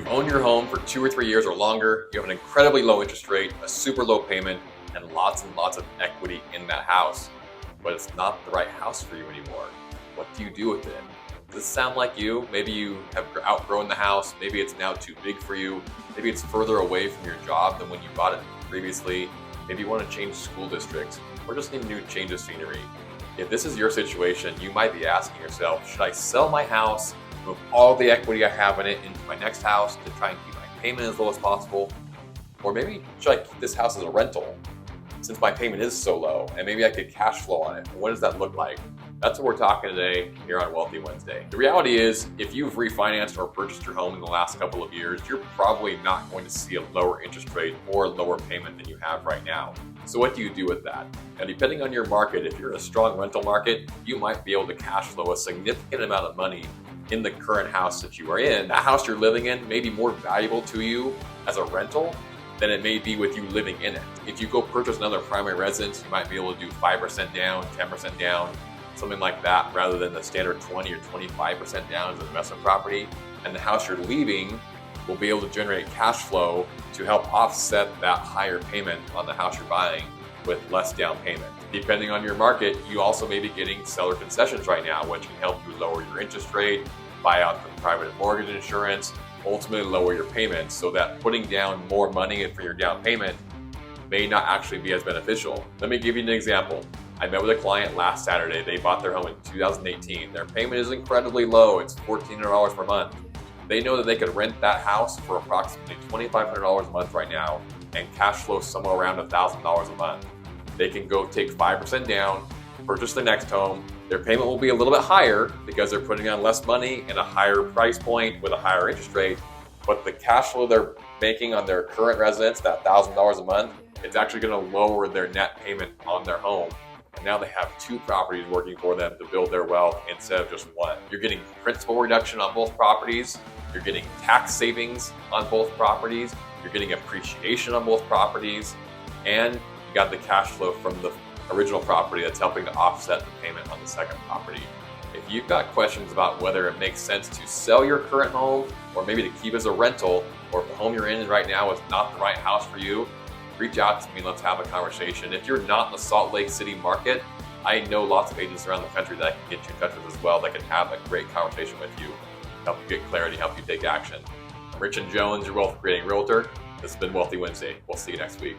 own your home for 2 or 3 years or longer, you have an incredibly low interest rate, a super low payment, and lots of equity in that house. But it's not the right house for you anymore. What do you do with it? Does this sound like you? Maybe you have outgrown the house. Maybe it's now too big for you. Maybe it's further away from your job than when you bought it previously. Maybe you want to change school districts or just need a new change of scenery. If this is your situation, you might be asking yourself, should I sell my house, move all the equity I have in it into my next house to try and keep my payment as low as possible? Or maybe should I keep this house as a rental since my payment is so low and maybe I could cash flow on it? What does that look like? That's what we're talking today here on Wealthy Wednesday. The reality is, if you've refinanced or purchased your home in the last couple of years, you're probably not going to see a lower interest rate or lower payment than you have right now. So what do you do with that? Now, depending on your market, if you're in a strong rental market, you might be able to cash flow a significant amount of money in the current house that you are in. The house you're living in may be more valuable to you as a rental than it may be with you living in it. If you go purchase another primary residence, you might be able to do 5% down, 10% down, something like that, rather than the standard 20 or 25% down as an investment property. And the house you're leaving will be able to generate cash flow to help offset that higher payment on the house you're buying with less down payment. Depending on your market, you also may be getting seller concessions right now, which can help you lower your interest rate, buy out the private mortgage insurance, ultimately lower your payments, so that putting down more money for your down payment may not actually be as beneficial. Let me give you an example. I met with a client last Saturday. They bought their home in 2018. Their payment is incredibly low. It's $1,400 per month. They know that they could rent that house for approximately $2,500 a month right now and cash flow somewhere around $1,000 a month. They can go take 5% down, purchase the next home. Their payment will be a little bit higher because they're putting on less money and a higher price point with a higher interest rate. But the cash flow they're making on their current residence, that $1,000 a month, it's actually going to lower their net payment on their home. And now they have two properties working for them to build their wealth instead of just one. You're getting principal reduction on both properties. You're getting tax savings on both properties. You're getting appreciation on both properties. And you got the cash flow from the original property that's helping to offset the payment on the second property. If you've got questions about whether it makes sense to sell your current home or maybe to keep as a rental, or if the home you're in right now is not the right house for you, reach out to me, let's have a conversation. If you're not in the Salt Lake City market, I know lots of agents around the country that I can get you in touch with as well that can have a great conversation with you, help you get clarity, help you take action. I'm Rychen Jones, your wealth creating realtor. This has been Wealthy Wednesday. We'll see you next week.